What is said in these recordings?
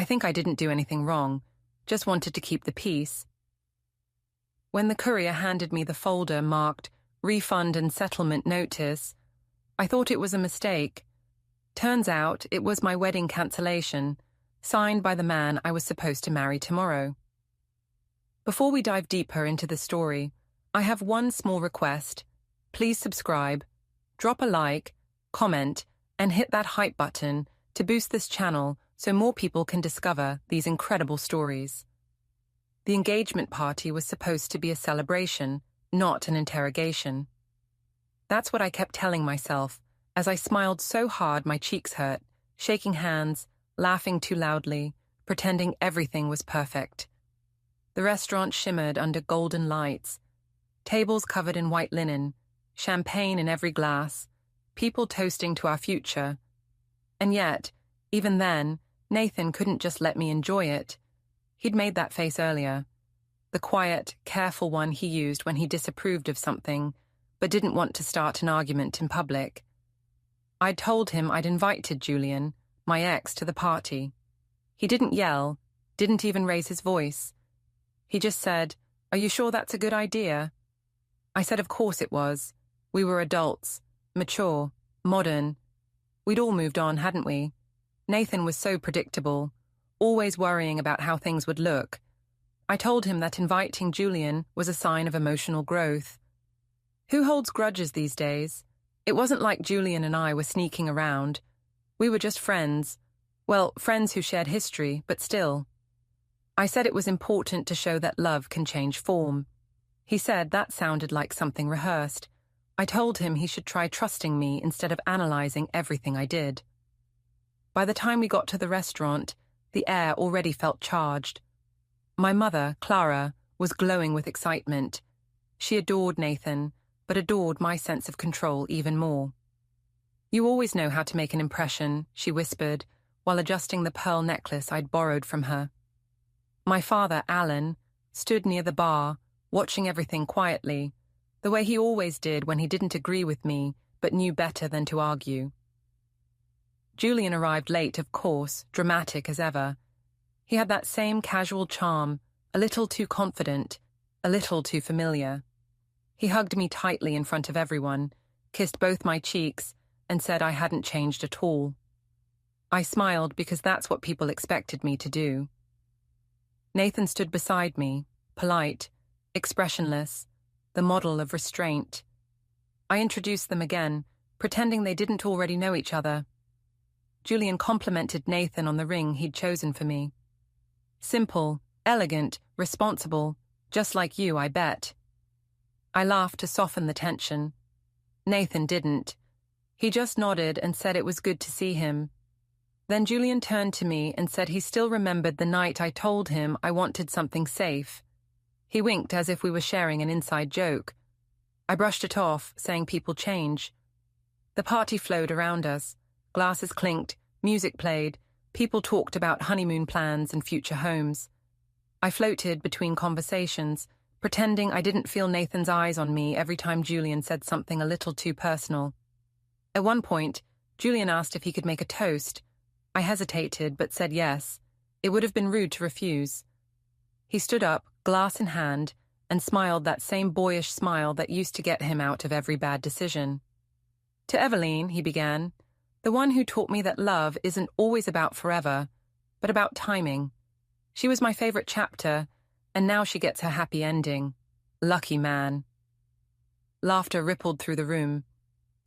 think I didn't do anything wrong, just wanted to keep the peace. When the courier handed me the folder marked Refund and Settlement Notice, I thought it was a mistake. Turns out it was my wedding cancellation, signed by the man I was supposed to marry tomorrow. Before we dive deeper into the story, I have one small request. Please subscribe, drop a like, comment, and hit that hype button to boost this channel so more people can discover these incredible stories. The engagement party was supposed to be a celebration, not an interrogation. That's what I kept telling myself as I smiled so hard my cheeks hurt, shaking hands, laughing too loudly, pretending everything was perfect. The restaurant shimmered under golden lights, tables covered in white linen, champagne in every glass, people toasting to our future. And yet, even then, Nathan couldn't just let me enjoy it. He'd made that face earlier, the quiet, careful one he used when he disapproved of something, but didn't want to start an argument in public. I'd told him I'd invited Julian, my ex, to the party. He didn't yell, didn't even raise his voice. He just said, "Are you sure that's a good idea?" I said of course it was. We were adults, mature, modern. We'd all moved on, hadn't we? Nathan was so predictable, always worrying about how things would look. I told him that inviting Julian was a sign of emotional growth. Who holds grudges these days? It wasn't like Julian and I were sneaking around. We were just friends. Well, friends who shared history, but still. I said it was important to show that love can change form. He said that sounded like something rehearsed. I told him he should try trusting me instead of analyzing everything I did. By the time we got to the restaurant, the air already felt charged. My mother, Clara, was glowing with excitement. She adored Nathan, but adored my sense of control even more. "You always know how to make an impression," she whispered, while adjusting the pearl necklace I'd borrowed from her. My father, Alan, stood near the bar, watching everything quietly, the way he always did when he didn't agree with me, but knew better than to argue. Julian arrived late, of course, dramatic as ever. He had that same casual charm, a little too confident, a little too familiar. He hugged me tightly in front of everyone, kissed both my cheeks, and said I hadn't changed at all. I smiled because that's what people expected me to do. Nathan stood beside me, polite, expressionless, the model of restraint. I introduced them again, pretending they didn't already know each other. Julian complimented Nathan on the ring he'd chosen for me. "Simple, elegant, responsible, just like you, I bet." I laughed to soften the tension. Nathan didn't. He just nodded and said it was good to see him. Then Julian turned to me and said he still remembered the night I told him I wanted something safe. He winked as if we were sharing an inside joke. I brushed it off, saying people change. The party flowed around us. Glasses clinked, music played, people talked about honeymoon plans and future homes. I floated between conversations, pretending I didn't feel Nathan's eyes on me every time Julian said something a little too personal. At one point, Julian asked if he could make a toast. I hesitated, but said yes. It would have been rude to refuse. He stood up, glass in hand, and smiled that same boyish smile that used to get him out of every bad decision. "To Eveline," he began, "the one who taught me that love isn't always about forever, but about timing. She was my favorite chapter, and now she gets her happy ending. Lucky man." Laughter rippled through the room.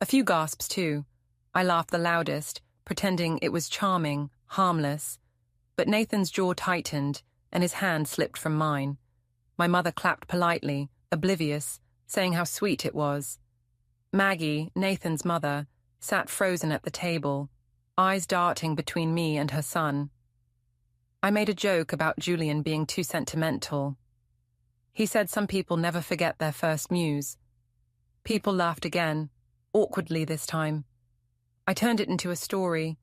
A few gasps, too. I laughed the loudest, pretending it was charming, harmless. But Nathan's jaw tightened, and his hand slipped from mine. My mother clapped politely, oblivious, saying how sweet it was. Maggie, Nathan's mother, sat frozen at the table, eyes darting between me and her son. I made a joke about Julian being too sentimental. He said some people never forget their first muse. People laughed again, awkwardly this time. I turned it into a story,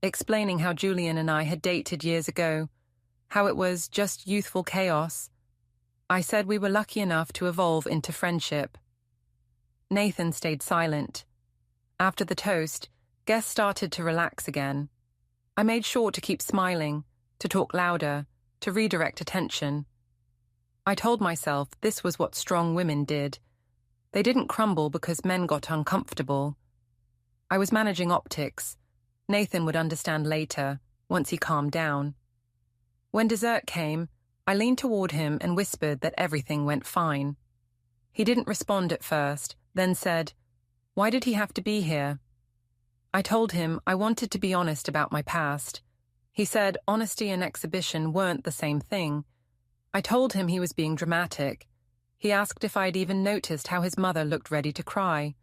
explaining how Julian and I had dated years ago, how it was just youthful chaos. I said we were lucky enough to evolve into friendship. Nathan stayed silent. After the toast, guests started to relax again. I made sure to keep smiling, to talk louder, to redirect attention. I told myself this was what strong women did. They didn't crumble because men got uncomfortable. I was managing optics. Nathan would understand later, once he calmed down. When dessert came, I leaned toward him and whispered that everything went fine. He didn't respond at first, then said, "Why did he have to be here?" I told him I wanted to be honest about my past. He said honesty and exhibition weren't the same thing. I told him he was being dramatic. He asked if I'd even noticed how his mother looked ready to cry.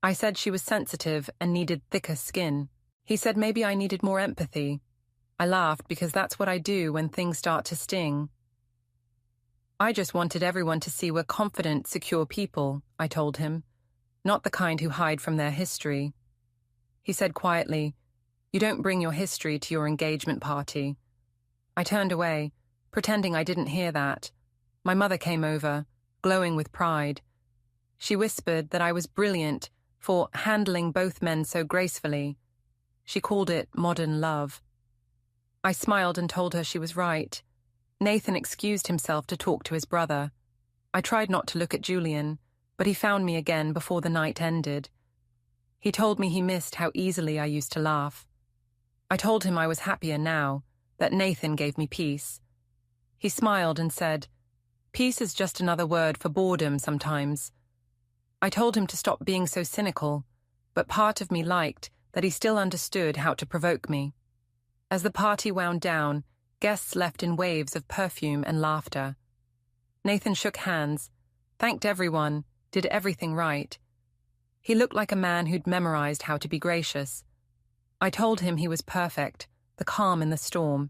I said she was sensitive and needed thicker skin. He said maybe I needed more empathy. I laughed because that's what I do when things start to sting. I just wanted everyone to see we're confident, secure people, I told him, not the kind who hide from their history. He said quietly, "You don't bring your history to your engagement party." I turned away, pretending I didn't hear that. My mother came over, glowing with pride. She whispered that I was brilliant for handling both men so gracefully. She called it modern love. I smiled and told her she was right. Nathan excused himself to talk to his brother. I tried not to look at Julian, but he found me again before the night ended. He told me he missed how easily I used to laugh. I told him I was happier now, that Nathan gave me peace. He smiled and said, "Peace is just another word for boredom sometimes." I told him to stop being so cynical, but part of me liked that he still understood how to provoke me. As the party wound down, guests left in waves of perfume and laughter. Nathan shook hands, thanked everyone, did everything right. He looked like a man who'd memorized how to be gracious. I told him he was perfect, the calm in the storm.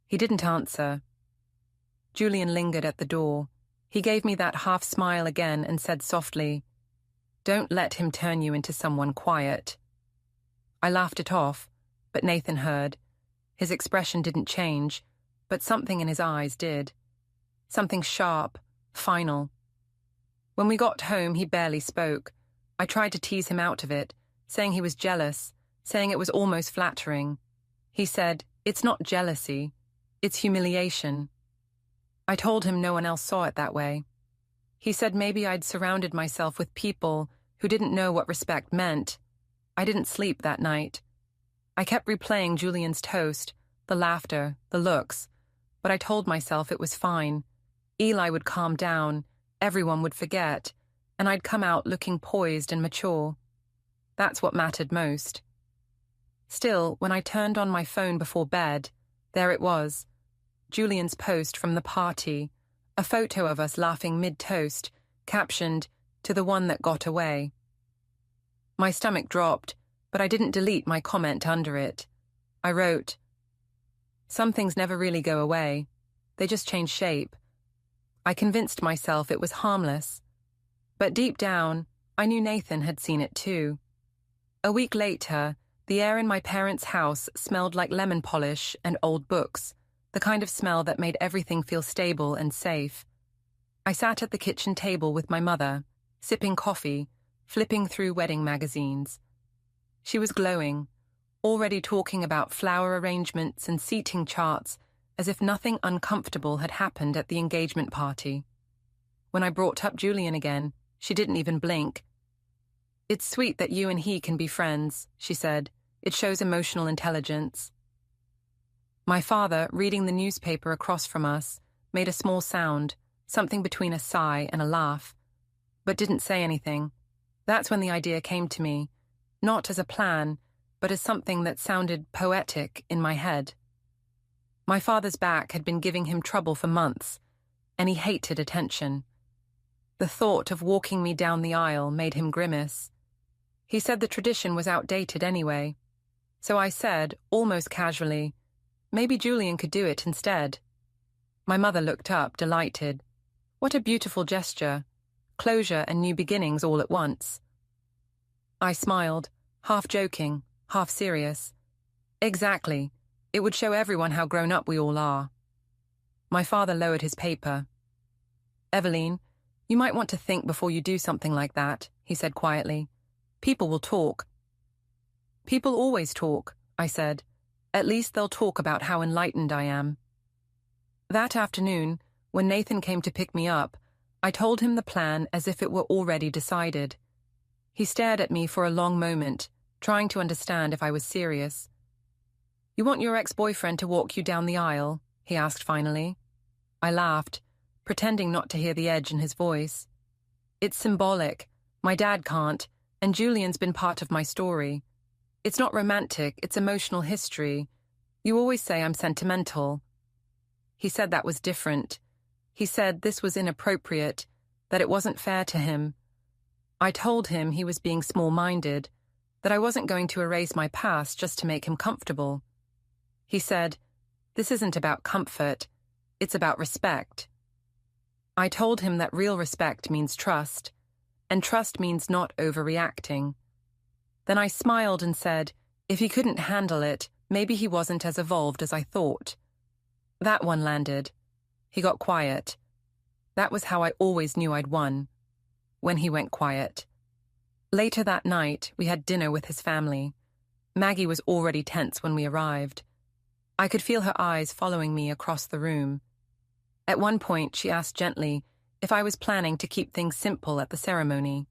He didn't answer. Julian lingered at the door. He gave me that half smile again and said softly, "Don't let him turn you into someone quiet." I laughed it off, but Nathan heard. His expression didn't change, but something in his eyes did. Something sharp, final. When we got home, he barely spoke. I tried to tease him out of it, saying he was jealous, saying it was almost flattering. He said, "It's not jealousy, it's humiliation." I told him no one else saw it that way. He said maybe I'd surrounded myself with people who didn't know what respect meant. I didn't sleep that night. I kept replaying Julian's toast, the laughter, the looks, but I told myself it was fine. Eli would calm down, everyone would forget, and I'd come out looking poised and mature. That's what mattered most. Still, when I turned on my phone before bed, there it was, Julian's post from the party, a photo of us laughing mid-toast, captioned, "To the one that got away." My stomach dropped, but I didn't delete my comment under it. I wrote, "Some things never really go away. They just change shape." I convinced myself it was harmless. But deep down, I knew Nathan had seen it too. A week later, the air in my parents' house smelled like lemon polish and old books, the kind of smell that made everything feel stable and safe. I sat at the kitchen table with my mother, sipping coffee, flipping through wedding magazines. She was glowing, already talking about flower arrangements and seating charts as if nothing uncomfortable had happened at the engagement party. When I brought up Julian again, she didn't even blink. "It's sweet that you and he can be friends," she said. "It shows emotional intelligence." My father, reading the newspaper across from us, made a small sound, something between a sigh and a laugh, but didn't say anything. That's when the idea came to me, not as a plan, but as something that sounded poetic in my head. My father's back had been giving him trouble for months, and he hated attention. The thought of walking me down the aisle made him grimace. He said the tradition was outdated anyway. So I said, almost casually, maybe Julian could do it instead. My mother looked up, delighted. What a beautiful gesture. Closure and new beginnings all at once. I smiled, half joking, half serious. Exactly. It would show everyone how grown up we all are. My father lowered his paper. "Eveline, you might want to think before you do something like that," he said quietly. "People will talk." "People always talk," I said. At least they'll talk about how enlightened I am. That afternoon, when Nathan came to pick me up, I told him the plan as if it were already decided. He stared at me for a long moment, trying to understand if I was serious. "You want your ex-boyfriend to walk you down the aisle?" he asked finally. I laughed, pretending not to hear the edge in his voice. "It's symbolic. My dad can't, and Julian's been part of my story. It's not romantic, it's emotional history. You always say I'm sentimental." He said that was different. He said this was inappropriate, that it wasn't fair to him. I told him he was being small-minded, that I wasn't going to erase my past just to make him comfortable. He said, "This isn't about comfort, it's about respect." I told him that real respect means trust, and trust means not overreacting. Then I smiled and said, if he couldn't handle it, maybe he wasn't as evolved as I thought. That one landed. He got quiet. That was how I always knew I'd won, when he went quiet. Later that night, we had dinner with his family. Maggie was already tense when we arrived. I could feel her eyes following me across the room. At one point, she asked gently if I was planning to keep things simple at the ceremony.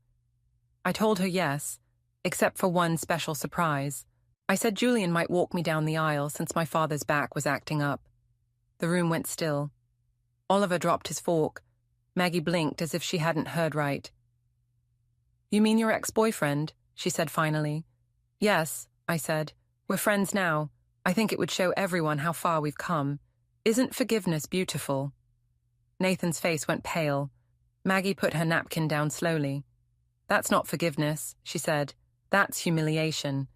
I told her yes, except for one special surprise. I said Julian might walk me down the aisle since my father's back was acting up. The room went still. Oliver dropped his fork. Maggie blinked as if she hadn't heard right. "You mean your ex-boyfriend?" she said finally. "Yes," I said. "We're friends now. I think it would show everyone how far we've come. Isn't forgiveness beautiful?" Nathan's face went pale. Maggie put her napkin down slowly. "That's not forgiveness," she said. "That's humiliation."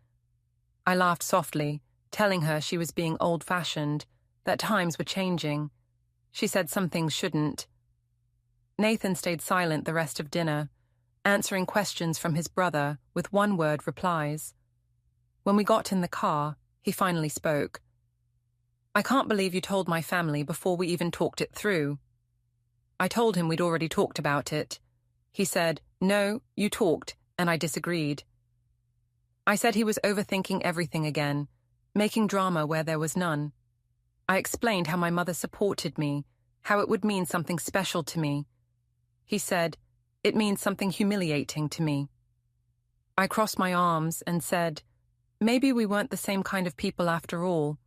I laughed softly, telling her she was being old-fashioned, that times were changing. She said some things shouldn't. Nathan stayed silent the rest of dinner, answering questions from his brother with one-word replies. When we got in the car, he finally spoke. "I can't believe you told my family before we even talked it through." I told him we'd already talked about it. He said, "No, you talked," and I disagreed. I said he was overthinking everything again, making drama where there was none. I explained how my mother supported me, how it would mean something special to me. He said, "It means something humiliating to me." I crossed my arms and said, maybe we weren't the same kind of people after all.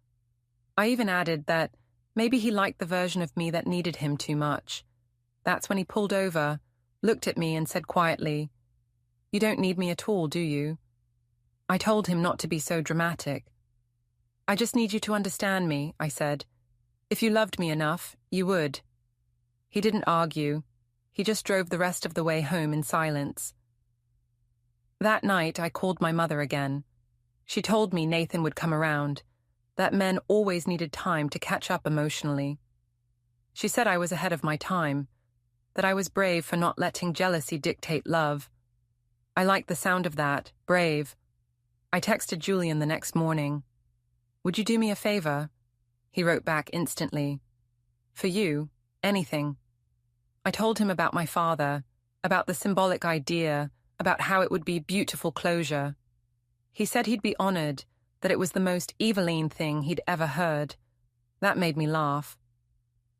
I even added that maybe he liked the version of me that needed him too much. That's when he pulled over, looked at me and said quietly, "You don't need me at all, do you?" I told him not to be so dramatic. "I just need you to understand me," I said. "If you loved me enough, you would." He didn't argue. He just drove the rest of the way home in silence. That night, I called my mother again. She told me Nathan would come around, that men always needed time to catch up emotionally. She said I was ahead of my time, that I was brave for not letting jealousy dictate love. I liked the sound of that, brave. I texted Julian the next morning. "Would you do me a favor?" He wrote back instantly. "For you, anything." I told him about my father, about the symbolic idea, about how it would be beautiful closure. He said he'd be honored, that it was the most Eveline thing he'd ever heard. That made me laugh.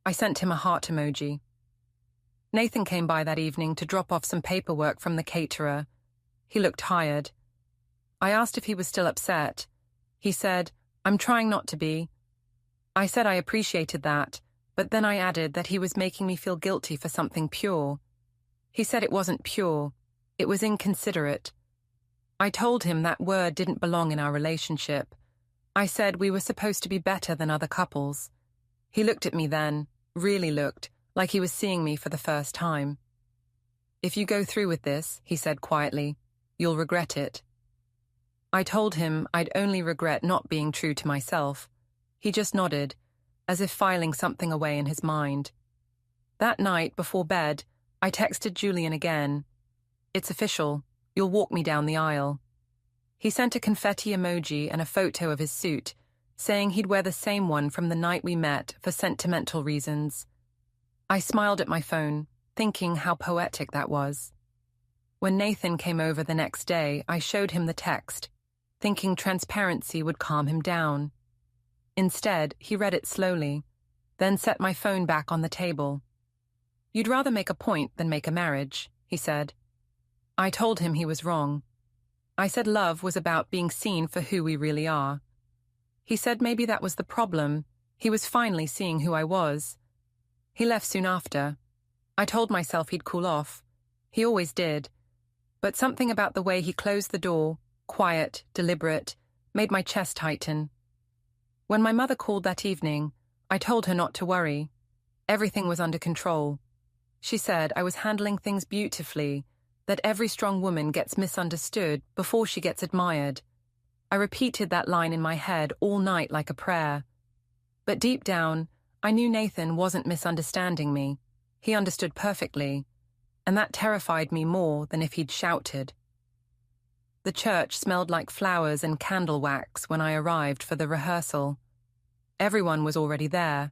I sent him a heart emoji. Nathan came by that evening to drop off some paperwork from the caterer. He looked tired. I asked if he was still upset. He said, "I'm trying not to be." I said I appreciated that, but then I added that he was making me feel guilty for something pure. He said it wasn't pure. It was inconsiderate. I told him that word didn't belong in our relationship. I said we were supposed to be better than other couples. He looked at me then, really looked, like he was seeing me for the first time. "If you go through with this," he said quietly, "you'll regret it." I told him I'd only regret not being true to myself. He just nodded, as if filing something away in his mind. That night, before bed, I texted Julian again. "It's official. You'll walk me down the aisle." He sent a confetti emoji and a photo of his suit, saying he'd wear the same one from the night we met for sentimental reasons. I smiled at my phone, thinking how poetic that was. When Nathan came over the next day, I showed him the text, thinking transparency would calm him down. Instead, he read it slowly, then set my phone back on the table. "You'd rather make a point than make a marriage," he said. I told him he was wrong. I said love was about being seen for who we really are. He said maybe that was the problem. He was finally seeing who I was. He left soon after. I told myself he'd cool off. He always did. But something about the way he closed the door, quiet, deliberate, made my chest tighten. When my mother called that evening, I told her not to worry. Everything was under control. She said I was handling things beautifully, that every strong woman gets misunderstood before she gets admired. I repeated that line in my head all night like a prayer. But deep down, I knew Nathan wasn't misunderstanding me. He understood perfectly, and that terrified me more than if he'd shouted. The church smelled like flowers and candle wax when I arrived for the rehearsal. Everyone was already there.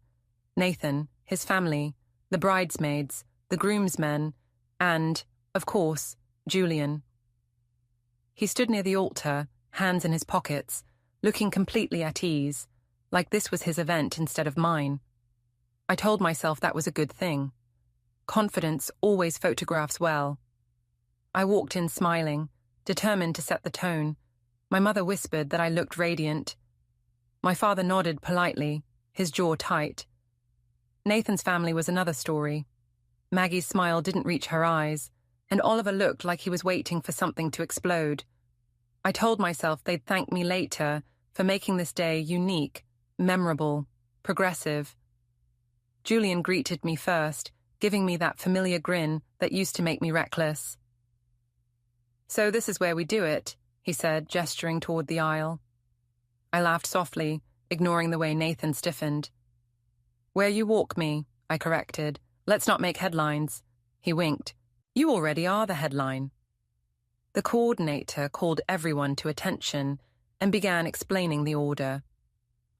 Nathan, his family, the bridesmaids, the groomsmen, and, of course, Julian. He stood near the altar, hands in his pockets, looking completely at ease, like this was his event instead of mine. I told myself that was a good thing. Confidence always photographs well. I walked in smiling, determined to set the tone. My mother whispered that I looked radiant. My father nodded politely, his jaw tight. Nathan's family was another story. Maggie's smile didn't reach her eyes, and Oliver looked like he was waiting for something to explode. I told myself they'd thank me later for making this day unique, memorable, progressive. Julian greeted me first, giving me that familiar grin that used to make me reckless. "So this is where we do it," he said, gesturing toward the aisle. I laughed softly, ignoring the way Nathan stiffened. "Where you walk me," I corrected. "Let's not make headlines." He winked. "You already are the headline." The coordinator called everyone to attention and began explaining the order.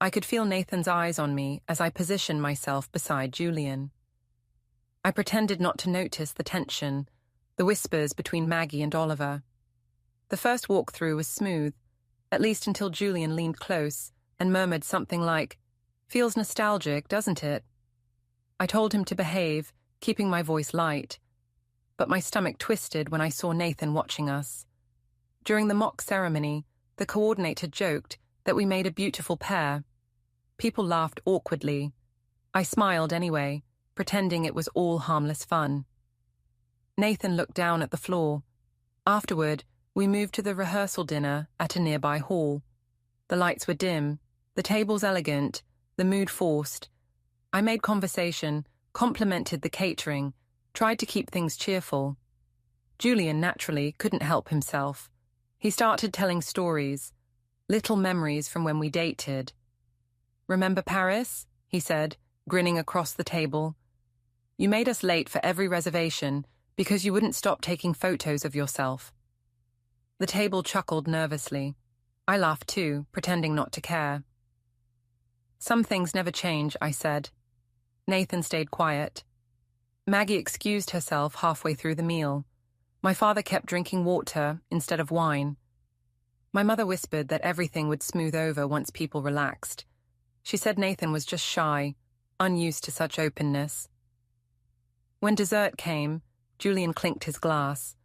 I could feel Nathan's eyes on me as I positioned myself beside Julian. I pretended not to notice the tension, the whispers between Maggie and Oliver. The first walk-through was smooth, at least until Julian leaned close and murmured something like, "Feels nostalgic, doesn't it?" I told him to behave, keeping my voice light, but my stomach twisted when I saw Nathan watching us. During the mock ceremony, the coordinator joked that we made a beautiful pair. People laughed awkwardly. I smiled anyway, pretending it was all harmless fun. Nathan looked down at the floor. Afterward, we moved to the rehearsal dinner at a nearby hall. The lights were dim, the tables elegant, the mood forced. I made conversation, complimented the catering, tried to keep things cheerful. Julian, naturally, couldn't help himself. He started telling stories, little memories from when we dated. "Remember Paris?" he said, grinning across the table. "You made us late for every reservation because you wouldn't stop taking photos of yourself." The table chuckled nervously. I laughed too, pretending not to care. "Some things never change," I said. Nathan stayed quiet. Maggie excused herself halfway through the meal. My father kept drinking water instead of wine. My mother whispered that everything would smooth over once people relaxed. She said Nathan was just shy, unused to such openness. When dessert came, Julian clinked his glass.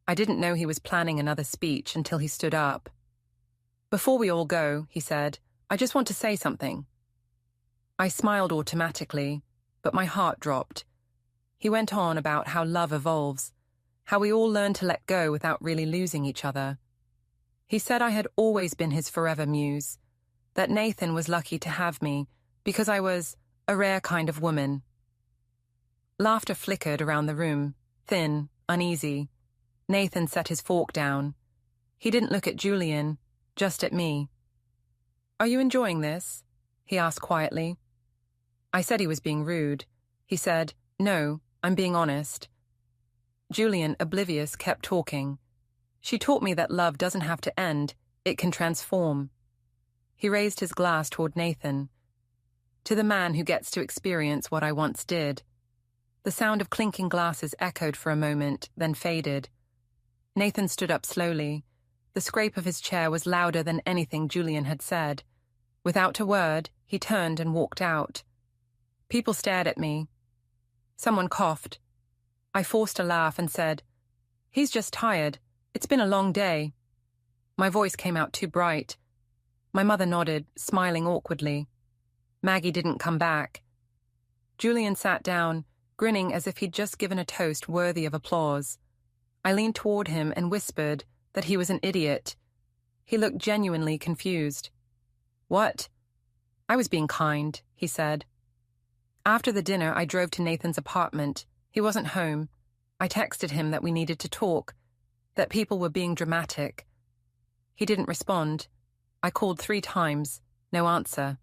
I didn't know he was planning another speech until he stood up. "Before we all go," he said, "I just want to say something." I smiled automatically, but my heart dropped. He went on about how love evolves, how we all learn to let go without really losing each other. He said I had always been his forever muse, that Nathan was lucky to have me because I was a rare kind of woman. Laughter flickered around the room, thin, uneasy. Nathan set his fork down. He didn't look at Julian, just at me. "Are you enjoying this?" he asked quietly. I said he was being rude. He said, "No, I'm being honest." Julian, oblivious, kept talking. "She taught me that love doesn't have to end, it can transform." He raised his glass toward Nathan. "To the man who gets to experience what I once did." The sound of clinking glasses echoed for a moment, then faded. Nathan stood up slowly. The scrape of his chair was louder than anything Julian had said. Without a word, he turned and walked out. People stared at me. Someone coughed. I forced a laugh and said, "He's just tired. It's been a long day." My voice came out too bright. My mother nodded, smiling awkwardly. Maggie didn't come back. Julian sat down, grinning as if he'd just given a toast worthy of applause. I leaned toward him and whispered that he was an idiot. He looked genuinely confused. "What?" "I was being kind," he said. After the dinner, I drove to Nathan's apartment. He wasn't home. I texted him that we needed to talk, that people were being dramatic. He didn't respond. I called 3 times, no answer.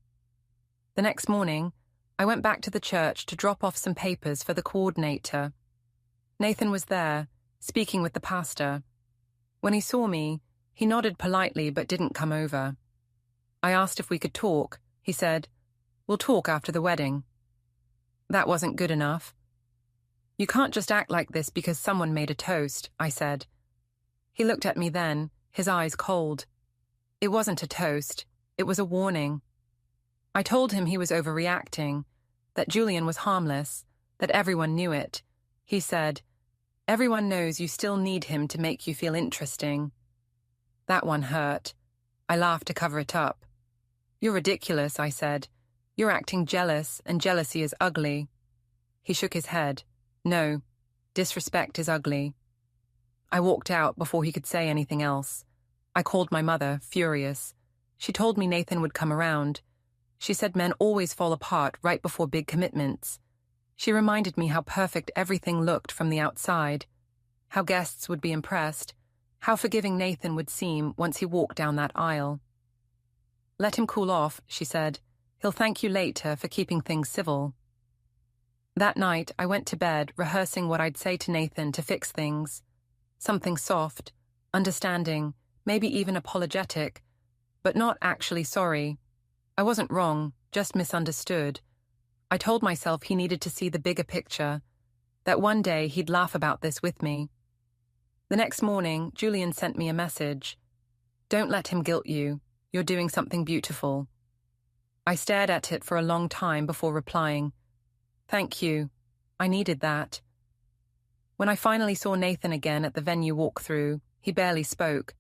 The next morning, I went back to the church to drop off some papers for the coordinator. Nathan was there, speaking with the pastor. When he saw me, he nodded politely but didn't come over. I asked if we could talk. He said, "We'll talk after the wedding." That wasn't good enough. "You can't just act like this because someone made a toast," I said. He looked at me then, his eyes cold. It wasn't a toast. It was a warning. I told him he was overreacting, that Julian was harmless, that everyone knew it. He said, "Everyone knows you still need him to make you feel interesting." That one hurt. I laughed to cover it up. "You're ridiculous," I said. "You're acting jealous, and jealousy is ugly." He shook his head. "No, disrespect is ugly." I walked out before he could say anything else. I called my mother, furious. She told me Nathan would come around. She said men always fall apart right before big commitments. She reminded me how perfect everything looked from the outside, how guests would be impressed, how forgiving Nathan would seem once he walked down that aisle. "Let him cool off," she said. "He'll thank you later for keeping things civil." That night, I went to bed rehearsing what I'd say to Nathan to fix things. Something soft, understanding, maybe even apologetic, but not actually sorry. I wasn't wrong, just misunderstood. I told myself he needed to see the bigger picture, that one day he'd laugh about this with me. The next morning, Julian sent me a message. "Don't let him guilt you. You're doing something beautiful." I stared at it for a long time before replying, "Thank you. I needed that." When I finally saw Nathan again at the venue walkthrough, he barely spoke.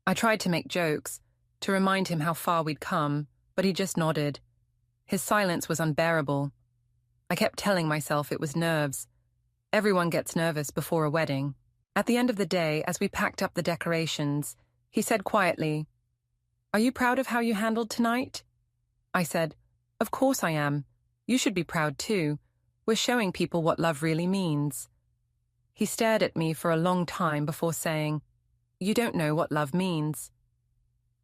I tried to make jokes, to remind him how far we'd come, but he just nodded. His silence was unbearable. I kept telling myself it was nerves. Everyone gets nervous before a wedding. At the end of the day, as we packed up the decorations, he said quietly, "Are you proud of how you handled tonight?" I said, "Of course I am. You should be proud too. We're showing people what love really means." He stared at me for a long time before saying, "You don't know what love means."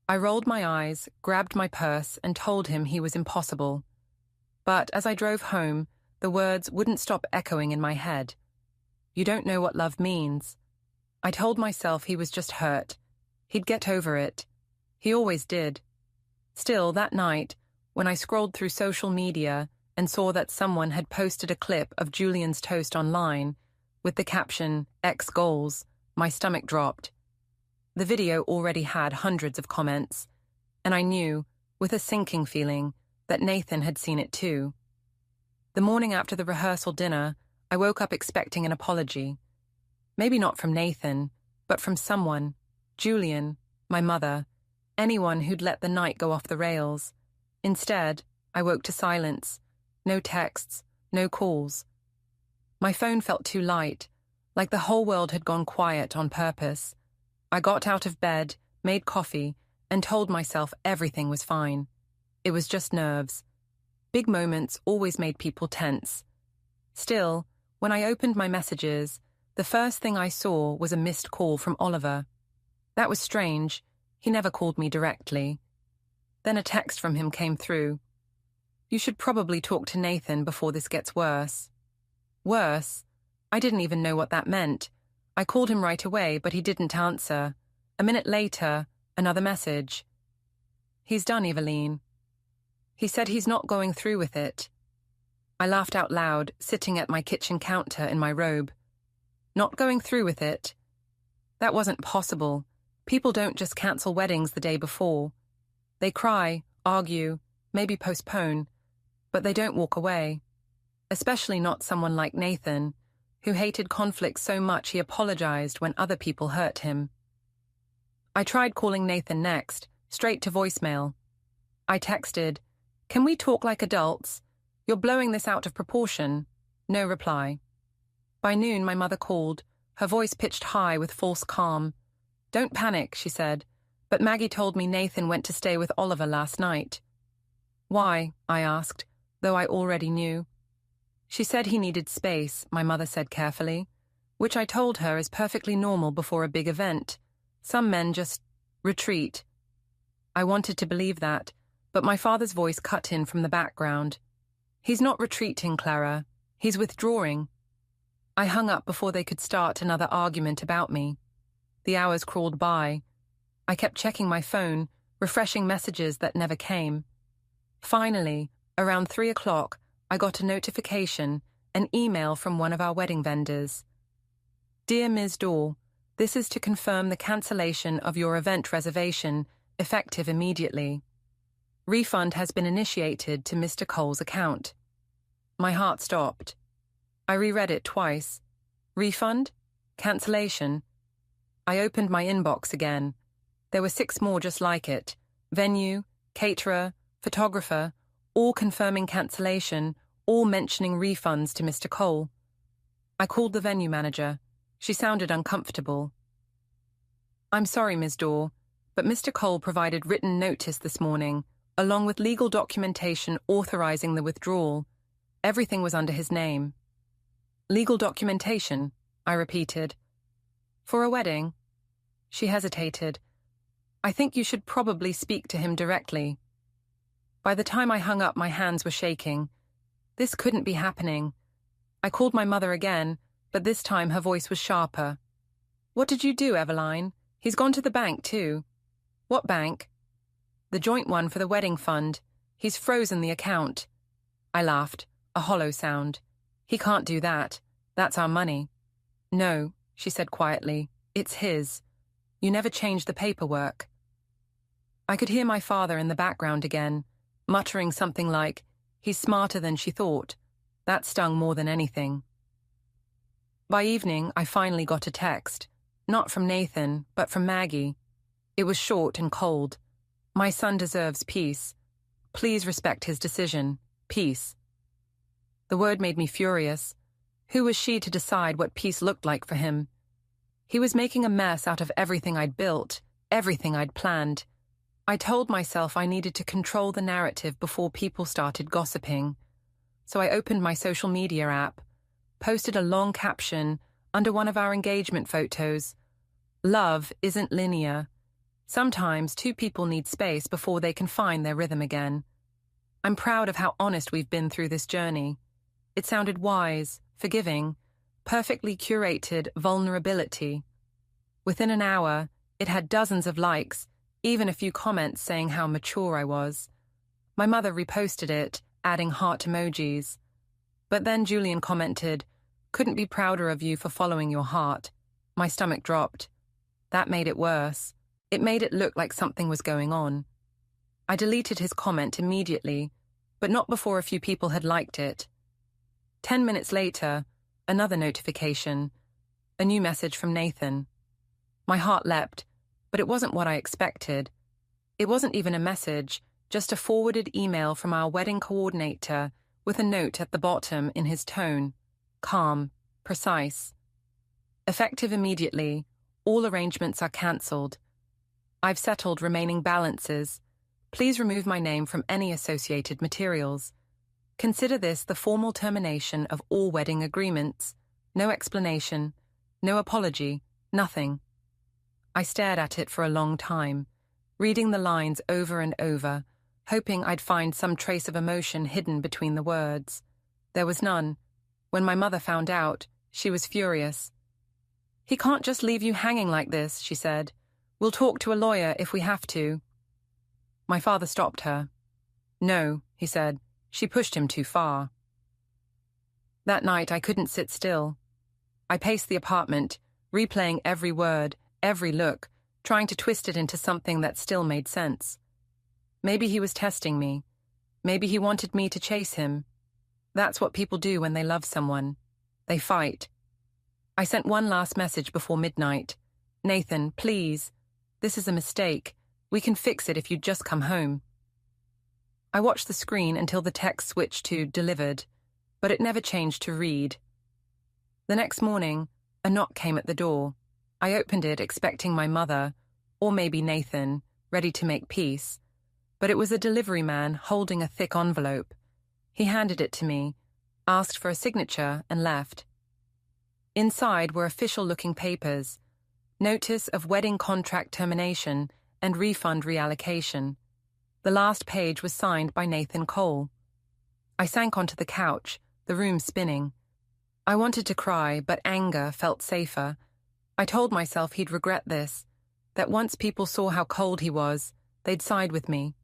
I rolled my eyes, grabbed my purse, and told him he was impossible. But as I drove home, the words wouldn't stop echoing in my head. "You don't know what love means." I told myself he was just hurt. He'd get over it. He always did. Still, that night, when I scrolled through social media and saw that someone had posted a clip of Julian's toast online with the caption, "X goals," my stomach dropped. The video already had hundreds of comments, and I knew, with a sinking feeling, that Nathan had seen it too. The morning after the rehearsal dinner, I woke up expecting an apology. Maybe not from Nathan, but from someone, Julian, my mother, anyone who'd let the night go off the rails. Instead, I woke to silence. No texts, no calls. My phone felt too light, like the whole world had gone quiet on purpose. I got out of bed, made coffee, and told myself everything was fine. It was just nerves. Big moments always made people tense. Still, when I opened my messages, the first thing I saw was a missed call from Oliver. That was strange. He never called me directly. Then a text from him came through. "You should probably talk to Nathan before this gets worse." Worse? I didn't even know what that meant. I called him right away, but he didn't answer. A minute later, another message. "He's done, Eveline. He said he's not going through with it." I laughed out loud, sitting at my kitchen counter in my robe. Not going through with it? That wasn't possible. People don't just cancel weddings the day before. They cry, argue, maybe postpone, but they don't walk away. Especially not someone like Nathan, who hated conflict so much he apologized when other people hurt him. I tried calling Nathan next, straight to voicemail. I texted, "Can we talk like adults? You're blowing this out of proportion." No reply. By noon, my mother called, her voice pitched high with false calm. "Don't panic," she said, "but Maggie told me Nathan went to stay with Oliver last night." "Why?" I asked, though I already knew. "She said he needed space," my mother said carefully, which I told her is perfectly normal before a big event. Some men just retreat. I wanted to believe that, but my father's voice cut in from the background. "He's not retreating, Clara. He's withdrawing." I hung up before they could start another argument about me. The hours crawled by. I kept checking my phone, refreshing messages that never came. Finally, around 3 o'clock, I got a notification, an email from one of our wedding vendors. "Dear Ms. Dorr, this is to confirm the cancellation of your event reservation, effective immediately. Refund has been initiated to Mr. Cole's account." My heart stopped. I reread it twice. Refund? Cancellation? I opened my inbox again. There were 6 more just like it. Venue, caterer, photographer, all confirming cancellation, all mentioning refunds to Mr. Cole. I called the venue manager. She sounded uncomfortable. "I'm sorry, Ms. Dorr, but Mr. Cole provided written notice this morning, along with legal documentation authorizing the withdrawal. Everything was under his name." "Legal documentation," I repeated. "For a wedding?" She hesitated. "I think you should probably speak to him directly." By the time I hung up, my hands were shaking. This couldn't be happening. I called my mother again, but this time her voice was sharper. "What did you do, Eveline? He's gone to the bank, too." "What bank?" "The joint one for the wedding fund. He's frozen the account." I laughed, a hollow sound. "He can't do that. That's our money." "No," she said quietly, "it's his. You never changed the paperwork." I could hear my father in the background again, muttering something like, "He's smarter than she thought." That stung more than anything. By evening, I finally got a text. Not from Nathan, but from Maggie. It was short and cold. "My son deserves peace. Please respect his decision. Peace." The word made me furious. Who was she to decide what peace looked like for him? He was making a mess out of everything I'd built, everything I'd planned. I told myself I needed to control the narrative before people started gossiping. So I opened my social media app, posted a long caption under one of our engagement photos. "Love isn't linear. Sometimes 2 people need space before they can find their rhythm again." I'm proud of how honest we've been through this journey. It sounded wise, forgiving, perfectly curated vulnerability. Within an hour, it had dozens of likes, even a few comments saying how mature I was. My mother reposted it, adding heart emojis. But then Julian commented, "Couldn't be prouder of you for following your heart." My stomach dropped. That made it worse. It made it look like something was going on. I deleted his comment immediately, but not before a few people had liked it. 10 minutes later, another notification. A new message from Nathan. My heart leapt, but it wasn't what I expected. It wasn't even a message, just a forwarded email from our wedding coordinator with a note at the bottom in his tone. Calm, precise. "Effective immediately. All arrangements are cancelled. I've settled remaining balances. Please remove my name from any associated materials. Consider this the formal termination of all wedding agreements. No explanation, no apology, nothing." I stared at it for a long time, reading the lines over and over, hoping I'd find some trace of emotion hidden between the words. There was none. When my mother found out, she was furious. "He can't just leave you hanging like this," she said. "We'll talk to a lawyer if we have to." My father stopped her. "No," he said. "She pushed him too far." That night I couldn't sit still. I paced the apartment, replaying every word, every look, trying to twist it into something that still made sense. Maybe he was testing me. Maybe he wanted me to chase him. That's what people do when they love someone. They fight. I sent one last message before midnight. Nathan, please. This is a mistake. We can fix it if you'd just come home. I watched the screen until the text switched to delivered, but it never changed to read. The next morning, a knock came at the door. I opened it expecting my mother, or maybe Nathan, ready to make peace. But it was a delivery man holding a thick envelope. He handed it to me, asked for a signature, and left. Inside were official-looking papers, notice of wedding contract termination and refund reallocation. The last page was signed by Nathan Cole. I sank onto the couch, the room spinning. I wanted to cry, but anger felt safer. I told myself he'd regret this, that once people saw how cold he was, they'd side with me.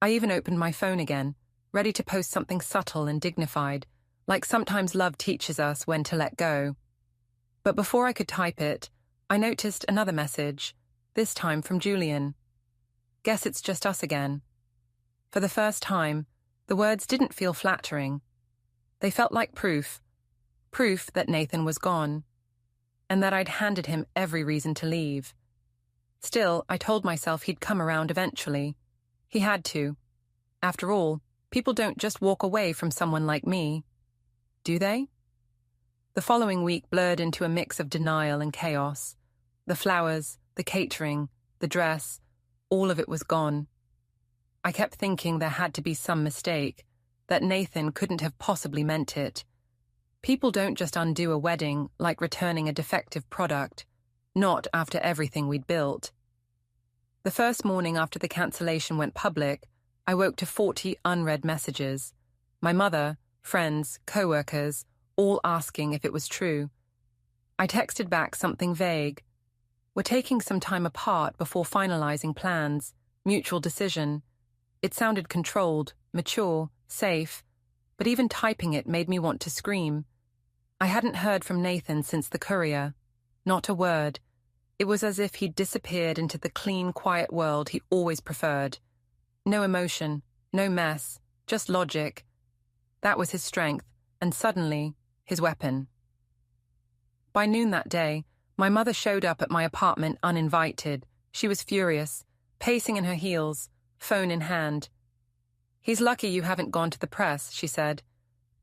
I even opened my phone again, ready to post something subtle and dignified, like sometimes love teaches us when to let go. But before I could type it, I noticed another message, this time from Julian. Guess it's just us again. For the first time, the words didn't feel flattering. They felt like proof that Nathan was gone, and that I'd handed him every reason to leave. Still, I told myself he'd come around eventually. He had to. After all, people don't just walk away from someone like me. Do they? The following week blurred into a mix of denial and chaos. The flowers, the catering, the dress, all of it was gone. I kept thinking there had to be some mistake, that Nathan couldn't have possibly meant it. People don't just undo a wedding like returning a defective product, not after everything we'd built. The first morning after the cancellation went public, I woke to 40 unread messages. My mother, friends, co-workers, all asking if it was true. I texted back something vague. We're taking some time apart before finalizing plans, mutual decision. It sounded controlled, mature, safe, but even typing it made me want to scream. I hadn't heard from Nathan since the courier. Not a word. It was as if he'd disappeared into the clean, quiet world he always preferred. No emotion, no mess, just logic. That was his strength, and suddenly, his weapon. By noon that day, my mother showed up at my apartment uninvited. She was furious, pacing in her heels, phone in hand. He's lucky you haven't gone to the press, she said.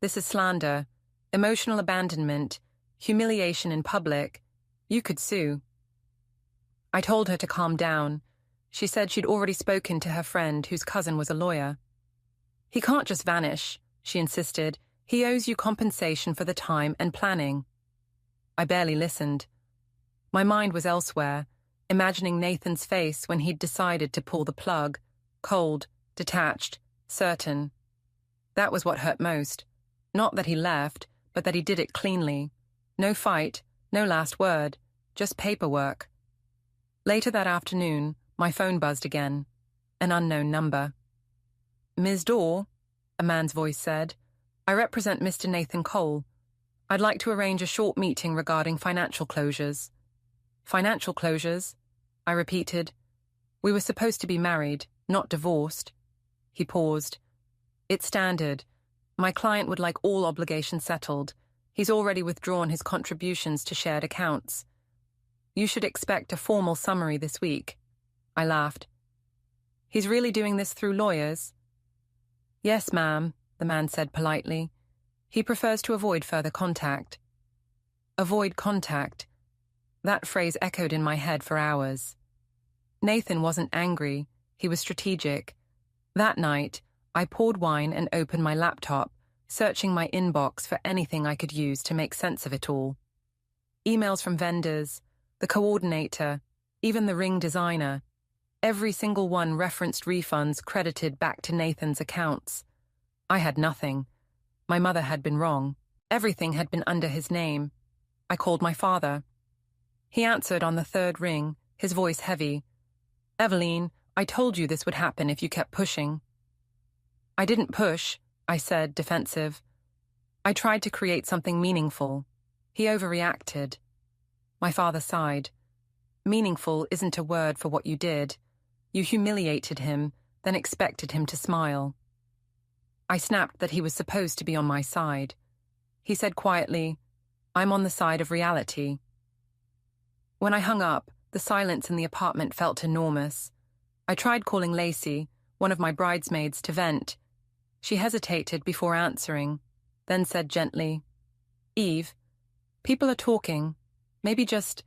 This is slander, emotional abandonment, humiliation in public. You could sue. I told her to calm down. She said she'd already spoken to her friend whose cousin was a lawyer. He can't just vanish, she insisted. He owes you compensation for the time and planning. I barely listened. My mind was elsewhere, imagining Nathan's face when he'd decided to pull the plug, cold, detached, certain. That was what hurt most. Not that he left, but that he did it cleanly. No fight, no last word, just paperwork. Later that afternoon, my phone buzzed again. An unknown number. Ms. Dorr, a man's voice said. I represent Mr. Nathan Cole. I'd like to arrange a short meeting regarding financial closures. Financial closures? I repeated. We were supposed to be married, not divorced. He paused. It's standard. My client would like all obligations settled. He's already withdrawn his contributions to shared accounts. You should expect a formal summary this week. I laughed. He's really doing this through lawyers? Yes, ma'am, the man said politely. He prefers to avoid further contact. Avoid contact. That phrase echoed in my head for hours. Nathan wasn't angry. He was strategic. That night, I poured wine and opened my laptop, searching my inbox for anything I could use to make sense of it all. Emails from vendors, the coordinator, even the ring designer. Every single one referenced refunds credited back to Nathan's accounts. I had nothing. My mother had been wrong. Everything had been under his name. I called my father. He answered on the third ring, his voice heavy. Eveline, I told you this would happen if you kept pushing. I didn't push, I said, defensive. I tried to create something meaningful. He overreacted. My father sighed. Meaningful isn't a word for what you did. You humiliated him, then expected him to smile. I snapped that he was supposed to be on my side. He said quietly, "I'm on the side of reality." When I hung up, the silence in the apartment felt enormous. I tried calling Lacey, one of my bridesmaids, to vent. She hesitated before answering, then said gently, "Eve, people are talking. Maybe just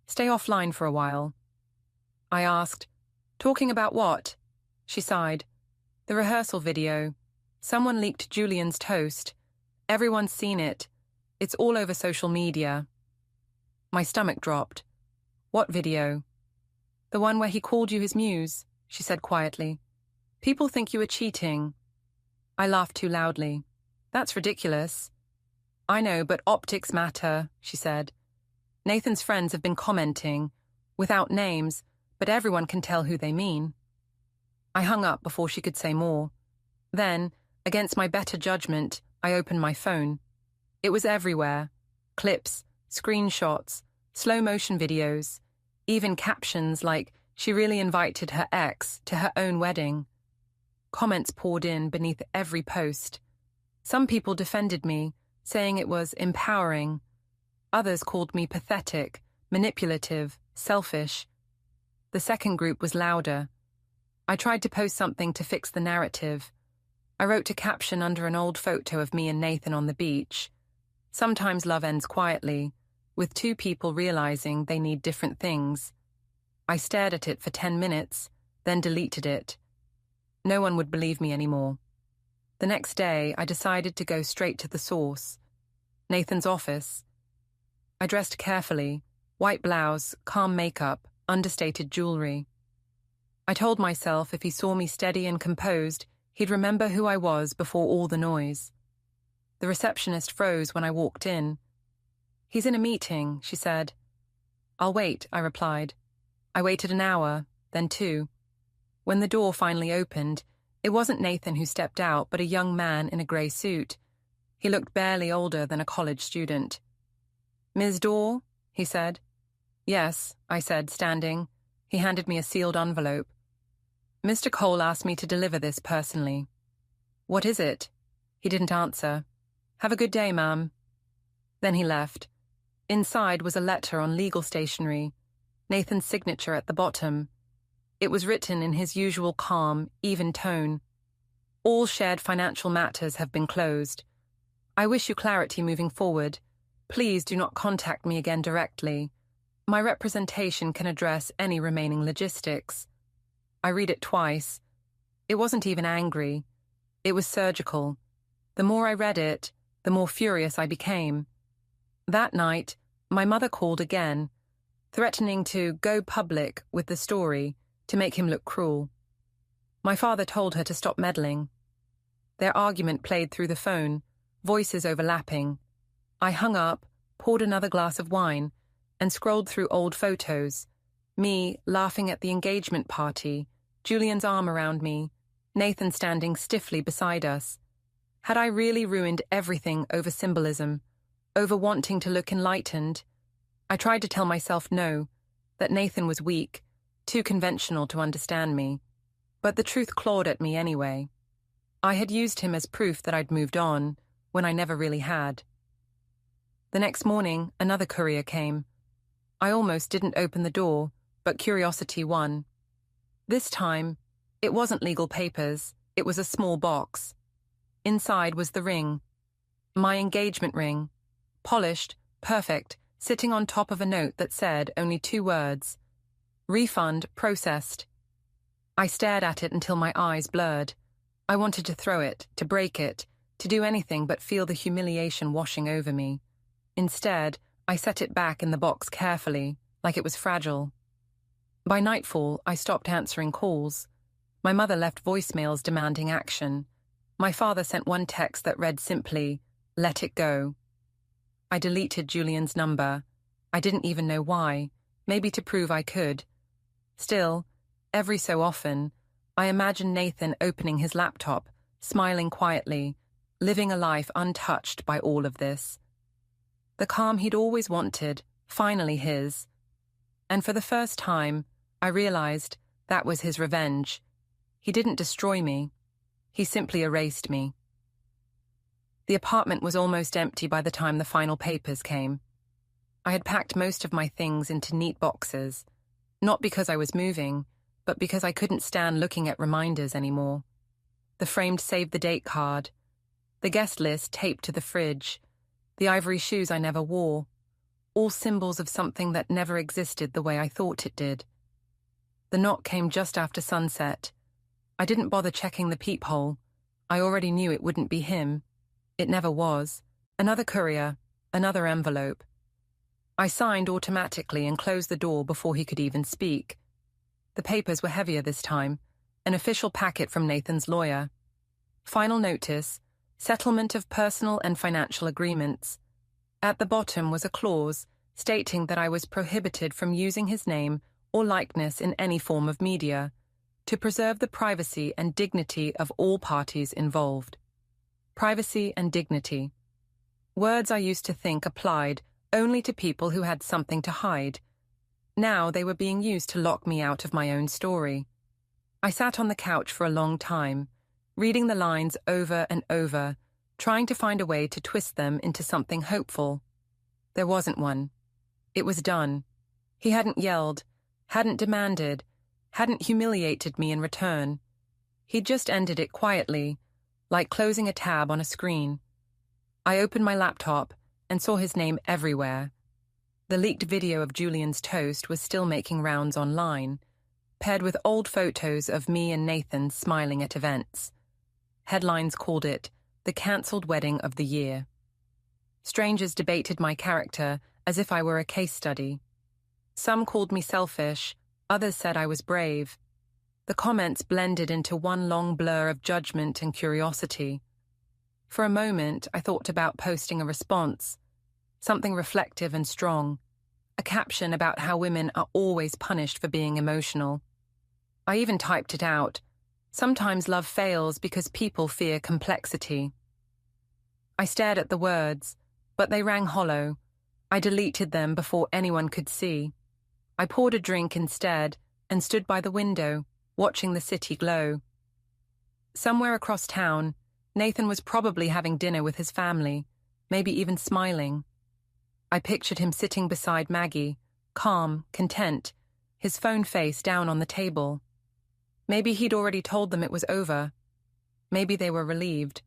stay offline for a while." I asked, "Talking about what?" She sighed. "The rehearsal video. Someone leaked Julian's toast. Everyone's seen it. It's all over social media." My stomach dropped. "What video?" "The one where he called you his muse," she said quietly. "People think you were cheating." I laughed too loudly. "That's ridiculous." "I know, but optics matter," she said. "Nathan's friends have been commenting, without names, but everyone can tell who they mean." I hung up before she could say more. Then, against my better judgment, I opened my phone. It was everywhere. Clips, screenshots, slow-motion videos, even captions like, "She really invited her ex to her own wedding." Comments poured in beneath every post. Some people defended me, saying it was empowering. Others called me pathetic, manipulative, selfish. The second group was louder. I tried to post something to fix the narrative. I wrote a caption under an old photo of me and Nathan on the beach. Sometimes love ends quietly, with two people realizing they need different things. I stared at it for 10 minutes, then deleted it. No one would believe me anymore. The next day, I decided to go straight to the source. Nathan's office. I dressed carefully, white blouse, calm makeup, understated jewelry. I told myself if he saw me steady and composed, he'd remember who I was before all the noise. The receptionist froze when I walked in. "He's in a meeting," she said. "I'll wait," I replied. I waited an hour, then 2. When the door finally opened, it wasn't Nathan who stepped out, but a young man in a grey suit. He looked barely older than a college student. "Ms. Dorr?" he said. "Yes," I said, standing. He handed me a sealed envelope. "Mr. Cole asked me to deliver this personally." "What is it?" He didn't answer. "Have a good day, ma'am." Then he left. Inside was a letter on legal stationery, Nathan's signature at the bottom. It was written in his usual calm, even tone. "All shared financial matters have been closed. I wish you clarity moving forward. Please do not contact me again directly. My representation can address any remaining logistics." I read it twice. It wasn't even angry. It was surgical. The more I read it, the more furious I became. That night, my mother called again, threatening to go public with the story to make him look cruel. My father told her to stop meddling. Their argument played through the phone, voices overlapping. I hung up, poured another glass of wine, and scrolled through old photos. Me laughing at the engagement party, Julian's arm around me, Nathan standing stiffly beside us. Had I really ruined everything over symbolism, over wanting to look enlightened? I tried to tell myself no, that Nathan was weak, too conventional to understand me. But the truth clawed at me anyway. I had used him as proof that I'd moved on, when I never really had. The next morning, another courier came. I almost didn't open the door, but curiosity won. This time, it wasn't legal papers, it was a small box. Inside was the ring. My engagement ring. Polished, perfect, sitting on top of a note that said only 2 words. "Refund processed." I stared at it until my eyes blurred. I wanted to throw it, to break it, to do anything but feel the humiliation washing over me. Instead, I set it back in the box carefully, like it was fragile. By nightfall, I stopped answering calls. My mother left voicemails demanding action. My father sent one text that read simply, "Let it go." I deleted Julian's number. I didn't even know why, maybe to prove I could. Still, every so often, I imagined Nathan opening his laptop, smiling quietly, living a life untouched by all of this. The calm he'd always wanted, finally his. And for the first time, I realized that was his revenge. He didn't destroy me. He simply erased me. The apartment was almost empty by the time the final papers came. I had packed most of my things into neat boxes, not because I was moving, but because I couldn't stand looking at reminders anymore. The framed save-the-date card, the guest list taped to the fridge, the ivory shoes I never wore, all symbols of something that never existed the way I thought it did. The knock came just after sunset. I didn't bother checking the peephole. I already knew it wouldn't be him. It never was. Another courier, another envelope. I signed automatically and closed the door before he could even speak. The papers were heavier this time, an official packet from Nathan's lawyer. Final notice, settlement of personal and financial agreements. At the bottom was a clause stating that I was prohibited from using his name or likeness in any form of media, to preserve the privacy and dignity of all parties involved. Privacy and dignity. Words I used to think applied only to people who had something to hide. Now they were being used to lock me out of my own story. I sat on the couch for a long time, reading the lines over and over, trying to find a way to twist them into something hopeful. There wasn't one. It was done. He hadn't yelled, hadn't demanded, hadn't humiliated me in return. He'd just ended it quietly, like closing a tab on a screen. I opened my laptop and saw his name everywhere. The leaked video of Julian's toast was still making rounds online, paired with old photos of me and Nathan smiling at events. Headlines called it the cancelled wedding of the year. Strangers debated my character as if I were a case study. Some called me selfish, others said I was brave. The comments blended into one long blur of judgment and curiosity. For a moment, I thought about posting a response, something reflective and strong, a caption about how women are always punished for being emotional. I even typed it out. Sometimes love fails because people fear complexity. I stared at the words, but they rang hollow. I deleted them before anyone could see. I poured a drink instead and stood by the window, watching the city glow. Somewhere across town, Nathan was probably having dinner with his family, maybe even smiling. I pictured him sitting beside Maggie, calm, content, his phone face down on the table. Maybe he'd already told them it was over. Maybe they were relieved.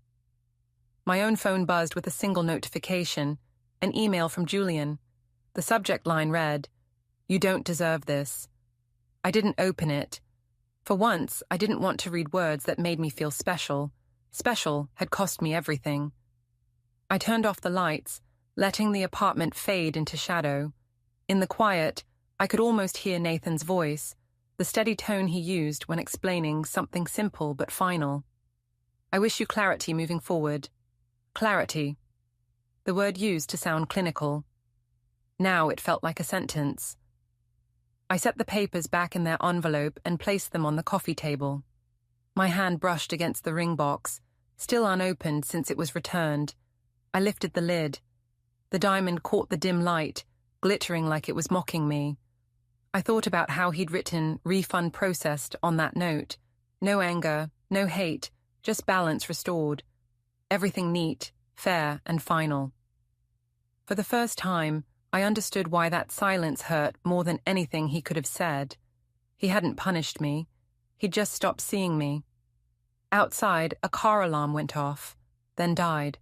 My own phone buzzed with a single notification, an email from Julian. The subject line read, "You don't deserve this." I didn't open it. For once, I didn't want to read words that made me feel special. Special had cost me everything. I turned off the lights, letting the apartment fade into shadow. In the quiet, I could almost hear Nathan's voice, the steady tone he used when explaining something simple but final. "I wish you clarity moving forward." Clarity. The word used to sound clinical. Now it felt like a sentence. I set the papers back in their envelope and placed them on the coffee table. My hand brushed against the ring box, still unopened since it was returned. I lifted the lid. The diamond caught the dim light, glittering like it was mocking me. I thought about how he'd written "refund processed" on that note. No anger, no hate, just balance restored. Everything neat, fair, and final. For the first time, I understood why that silence hurt more than anything he could have said. He hadn't punished me. He'd just stopped seeing me. Outside, a car alarm went off, then died.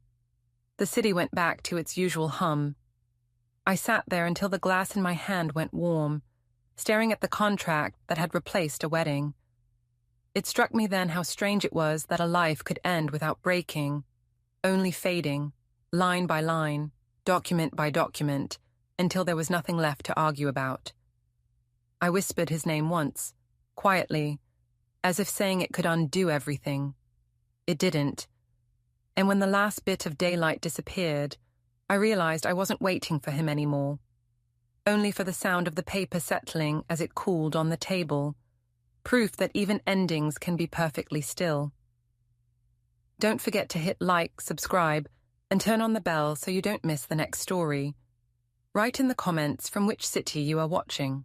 The city went back to its usual hum. I sat there until the glass in my hand went warm, staring at the contract that had replaced a wedding. It struck me then how strange it was that a life could end without breaking, only fading, line by line, document by document, until there was nothing left to argue about. I whispered his name once, quietly, as if saying it could undo everything. It didn't. And when the last bit of daylight disappeared, I realized I wasn't waiting for him anymore, only for the sound of the paper settling as it cooled on the table, proof that even endings can be perfectly still. Don't forget to hit like, subscribe, and turn on the bell so you don't miss the next story. Write in the comments from which city you are watching.